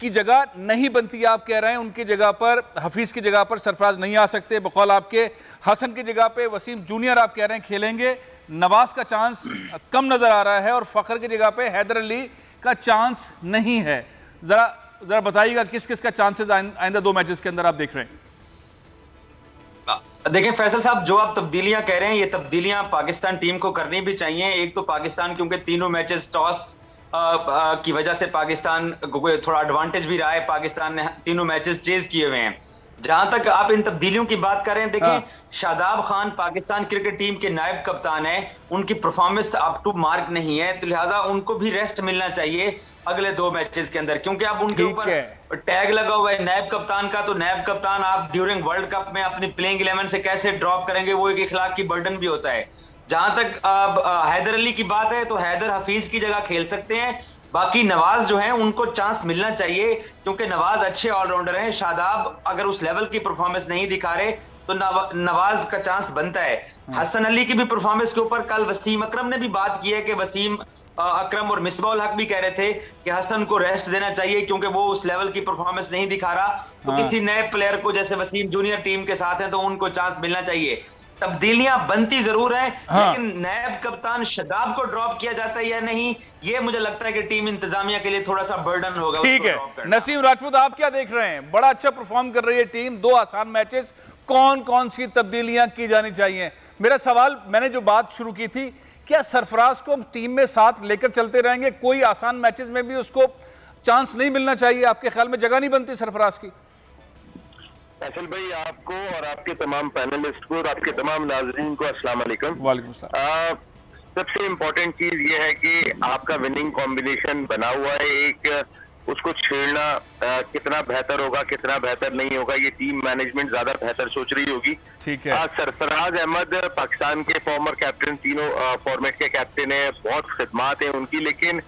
की जगह नहीं बनती, आप कह रहे हैं उनकी जगह पर हफीज की जगह पर सरफराज नहीं आ सकते, बकौल आपके हसन की जगह पे वसीम जूनियर आप कह रहे हैं खेलेंगे, नवाज का चांस कम नजर आ रहा है और फखर की जगह पे हैदर अली का चांस नहीं है। जरा बताइएगा किस किस का चांसेस आइंदा 2 मैचेस के अंदर आप देख रहे हैं? देखिए फैसल साहब, जो आप तब्दीलियां कह रहे हैं, ये तब्दीलियां पाकिस्तान टीम को करनी भी चाहिए। एक तो पाकिस्तान क्योंकि तीनों मैचेस टॉस की वजह से पाकिस्तान को थोड़ा एडवांटेज भी रहा है, पाकिस्तान ने तीनों मैचेस चेज किए हुए हैं। जहां तक आप इन तब्दीलियों की बात कर रहे हैं, देखिए शादाब खान पाकिस्तान क्रिकेट टीम के नायब कप्तान है, उनकी परफॉर्मेंस अप टू मार्क नहीं है, तो लिहाजा उनको भी रेस्ट मिलना चाहिए अगले 2 मैचेस के अंदर, क्योंकि अब उनके ऊपर टैग लगा हुआ है नायब कप्तान का। तो नायब कप्तान आप ड्यूरिंग वर्ल्ड कप में अपनी प्लेइंग 11 से कैसे ड्रॉप करेंगे, वो एक इखलाक की बर्डन भी होता है। जहां तक हैदर अली की बात है, तो हैदर हफीज की जगह खेल सकते हैं। बाकी नवाज जो है उनको चांस मिलना चाहिए, क्योंकि नवाज अच्छे ऑलराउंडर हैं। शादाब अगर उस लेवल की परफॉर्मेंस नहीं दिखा रहे तो नवाज का चांस बनता है। हसन अली की भी परफॉर्मेंस के ऊपर कल वसीम अकरम ने भी बात की है कि वसीम अकरम और मिसबाउल हक भी कह रहे थे कि हसन को रेस्ट देना चाहिए, क्योंकि वो उस लेवल की परफॉर्मेंस नहीं दिखा रहा। तो किसी नए प्लेयर को, जैसे वसीम जूनियर टीम के साथ है, तो उनको चांस मिलना चाहिए। तब्दीलियां बनती जरूर हैं, लेकिन नायब कप्तान शादाब को ड्रॉप किया जाता है या नहीं, ये मुझे लगता है कि टीम इंतजामिया के लिए थोड़ा सा बर्डन होगा। ठीक है, नसीम राजपूत आप क्या देख रहे हैं? बड़ा अच्छा परफॉर्म कर रही है टीम, 2 आसान मैचेस, कौन कौन सी तब्दीलियां की जानी चाहिए? मेरा सवाल, मैंने जो बात शुरू की थी, क्या सरफराज को टीम में साथ लेकर चलते रहेंगे? कोई आसान मैचेस में भी उसको चांस नहीं मिलना चाहिए? आपके ख्याल में जगह नहीं बनती सरफराज की? फैसल भाई, आपको और आपके तमाम पैनलिस्ट को और आपके तमाम नाज़रीन को अस्सलाम वालेकुम। वालेकुम सलाम। सबसे इम्पोर्टेंट चीज ये है कि आपका विनिंग कॉम्बिनेशन बना हुआ है, एक उसको छेड़ना कितना बेहतर होगा, कितना बेहतर नहीं होगा, ये टीम मैनेजमेंट ज्यादा बेहतर सोच रही होगी। ठीक है। सरफराज अहमद पाकिस्तान के फॉर्मर कैप्टन, तीनों फॉर्मेट के कैप्टन है, बहुत खिदमात है उनकी, लेकिन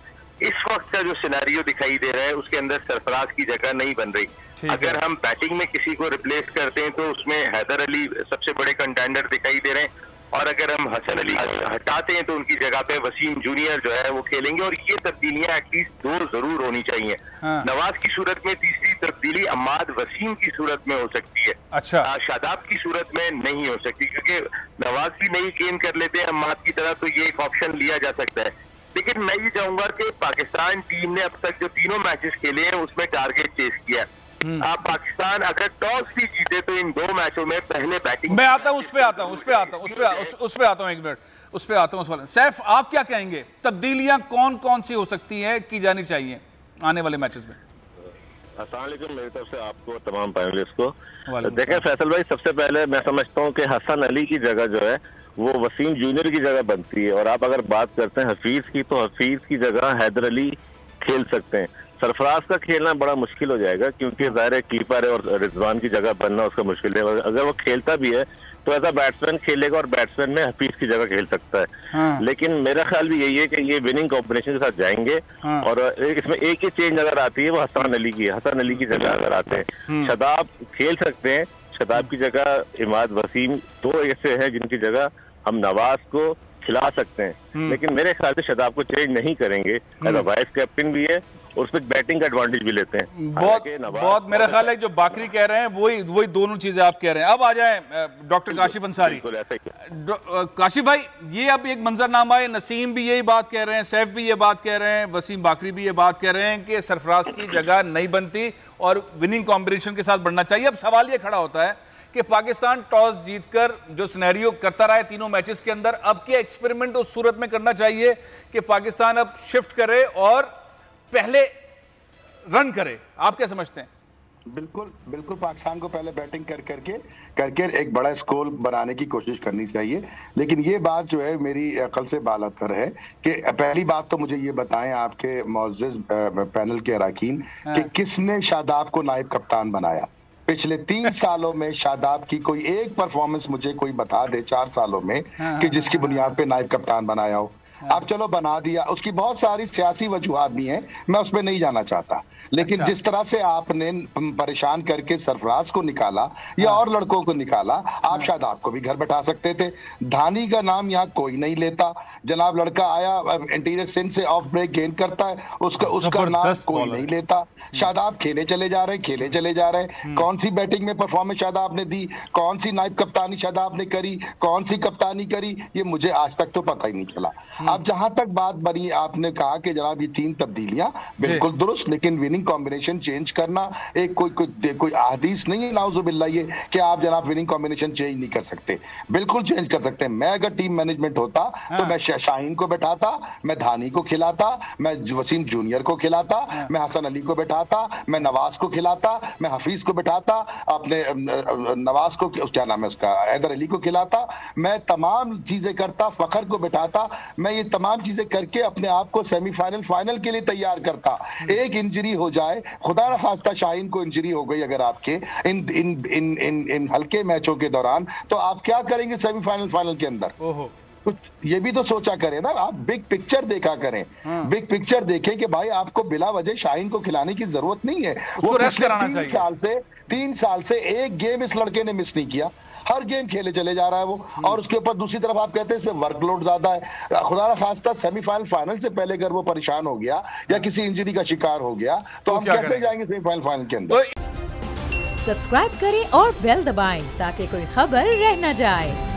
इस वक्त का जो सिनेरियो दिखाई दे रहा है उसके अंदर सरफराज की जगह नहीं बन रही। अगर हम बैटिंग में किसी को रिप्लेस करते हैं तो उसमें हैदर अली सबसे बड़े कंटेंडर दिखाई दे रहे हैं, और अगर हम हसन अली हटाते हैं तो उनकी जगह पे वसीम जूनियर जो है वो खेलेंगे। और ये तब्दीलियां एटलीस्ट 2 जरूर होनी चाहिए। नवाज की सूरत में तीसरी तब्दीली अम्माद वसीम की सूरत में हो सकती है। अच्छा। शादाब की सूरत में नहीं हो सकती, क्योंकि नवाज भी नहीं गेंद कर लेते हैं अम्माद की तरह, तो ये एक ऑप्शन लिया जा सकता है। लेकिन मैं ये चाहूंगा कि पाकिस्तान टीम ने अब तक जो 3 मैचेस खेले हैं उसमें टारगेट चेस किया। पाकिस्तान अगर टॉस भी जीते तो इन 2 मैचों में पहले बैटिंग। मैं आता हूं, उस पे आता हूं एक मिनट, उस पे आता हूं। सैफ, आप क्या कहेंगे? तब्दीलियां कौन कौन सी हो सकती है, की जानी चाहिए आने वाले मैचेस में? अस्सलाम वालेकुम मेरी तरफ से आपको, तमाम पैनलिस्ट को। देखें फैसल भाई, सबसे पहले मैं समझता हूँ कि हसन अली की जगह जो है वो वसीम जूनियर की जगह बनती है, और आप अगर बात करते हैं हफीज की, तो हफीज की जगह हैदर अली खेल सकते हैं। सरफराज का खेलना बड़ा मुश्किल हो जाएगा, क्योंकि ज़ाहिर है कीपर है और रिजवान की जगह बनना उसका मुश्किल है। अगर वो खेलता भी है तो एज अ बैट्समैन खेलेगा, और बैट्समैन में हफीज की जगह खेल सकता है। लेकिन मेरा ख्याल भी यही है कि ये विनिंग कॉम्बिनेशन के साथ जाएंगे, और इसमें एक ही चेंज अगर आती है वो हसन अली की। हसन अली की जगह अगर आते हैं शादाब खेल सकते हैं, शादाब की जगह इमाद वसीम 2 ऐसे हैं जिनकी जगह हम नवाज को खिला सकते हैं। लेकिन मेरे ख्याल से शादाब को चेंज नहीं करेंगे, एज अ वाइस कैप्टन भी है और उसमें बैटिंग का एडवांटेज भी लेते हैं। बहुत मेरा ख्याल है जो बाकरी कह रहे हैं वही दोनों चीजें आप कह रहे हैं। अब आ जाए डॉक्टर काशिफ अंसारी। काशिफ भाई, ये अब एक मंजरनामा है, नसीम भी यही बात कह रहे हैं, सैफ भी ये बात कह रहे हैं, वसीम बाकरी भी ये बात कह रहे हैं कि सरफराज की जगह नहीं बनती और विनिंग कॉम्बिनेशन के साथ बढ़ना चाहिए। अब सवाल ये खड़ा होता है कि पाकिस्तान टॉस जीतकर जो सिनेरियो करता रहा है 3 मैचेस के अंदर, अब क्या एक्सपेरिमेंट उस सूरत में करना चाहिए कि पाकिस्तान अब शिफ्ट करे और पहले रन करे? आप क्या समझते हैं? बिल्कुल पाकिस्तान को पहले बैटिंग करके एक बड़ा स्कोर बनाने की कोशिश करनी चाहिए। लेकिन ये बात जो है मेरी अकल से बालातर है कि पहली बात तो मुझे ये बताएं आपके मुअज़्ज़िज़ पैनल के अरकान कि किसने शादाब को नायब कप्तान बनाया? पिछले 3 सालों में शादाब की कोई एक परफॉर्मेंस मुझे कोई बता दे 4 सालों में कि जिसकी बुनियाद पे नायब कप्तान बनाया हो। अब चलो बना दिया, उसकी बहुत सारी सियासी वजूहात भी हैं, मैं उसमें नहीं जाना चाहता, लेकिन जिस तरह से आपने परेशान करके सरफराज को निकाला या और लड़कों को निकाला, आप शादाब को भी घर बैठा सकते थे। धानी का नाम यहाँ कोई नहीं लेता, जनाब लड़का आया इंटीरियर सिंध से ऑफ ब्रेक गेन करता है, उसका नाम कोई नहीं लेता। शादाब खेले चले जा रहे हैं। कौन सी बैटिंग में परफॉर्मेंस शादाब ने दी, कौन सी नाइब कप्तानी शादाब ने करी, कौन सी कप्तानी करी, ये मुझे आज तक तो पता ही नहीं चला। अब जहां तक बात बनी, आपने कहा कि जनाब ये 3 तब्दीलियां बिल्कुल दुरुस्त, लेकिन विनिंग कॉम्बिनेशन चेंज करना एक कोई हदीस नहीं है नाउजुबिल्लाह ये कि आप जनाब विनिंग कॉम्बिनेशन चेंज नहीं कर सकते, बिल्कुल चेंज कर सकते हैं। मैं अगर टीम मैनेजमेंट होता तो मैं शाहीन को बैठाता, मैं धानी को खिलाता, मैं वसीम जूनियर को खिलाता, मैं हसन अली को बैठाता, मैं नवाज को खिलाता, मैं हफीज को बैठाता, अपने नवाज को क्या नाम है उसका हैदर अली को खिलाता, मैं तमाम चीजें करता, फखर को बैठाता, मैं ये तमाम चीजें करके अपने आप को सेमीफाइनल फाइनल के लिए तैयार करता। एक इंजरी हो जाए, खुदा न खास्ता शाहीन को इंजरी हो गई अगर आपके इन हल्के मैचों के दौरान, तो आप क्या करेंगे सेमीफाइनल फाइनल के अंदर? कुछ ये भी तो सोचा करें ना, आप बिग पिक्चर देखा करें। बिग पिक्चर देखें कि भाई आपको बिला वजह शाहीन को खिलाने की जरूरत नहीं है। वो पिछले 3 साल से एक गेम इस लड़के ने मिस नहीं किया, हर गेम खेले चले जा रहा है वो। और उसके ऊपर दूसरी तरफ आप कहते हैं इसमें वर्कलोड ज्यादा है। खुदा ना खास्ता सेमीफाइनल फाइनल से पहले अगर वो परेशान हो गया या किसी इंजरी का शिकार हो गया तो हम कैसे जाएंगे सेमीफाइनल फाइनल के अंदर? सब्सक्राइब करें और बेल दबाएं ताकि कोई खबर रह न जाए।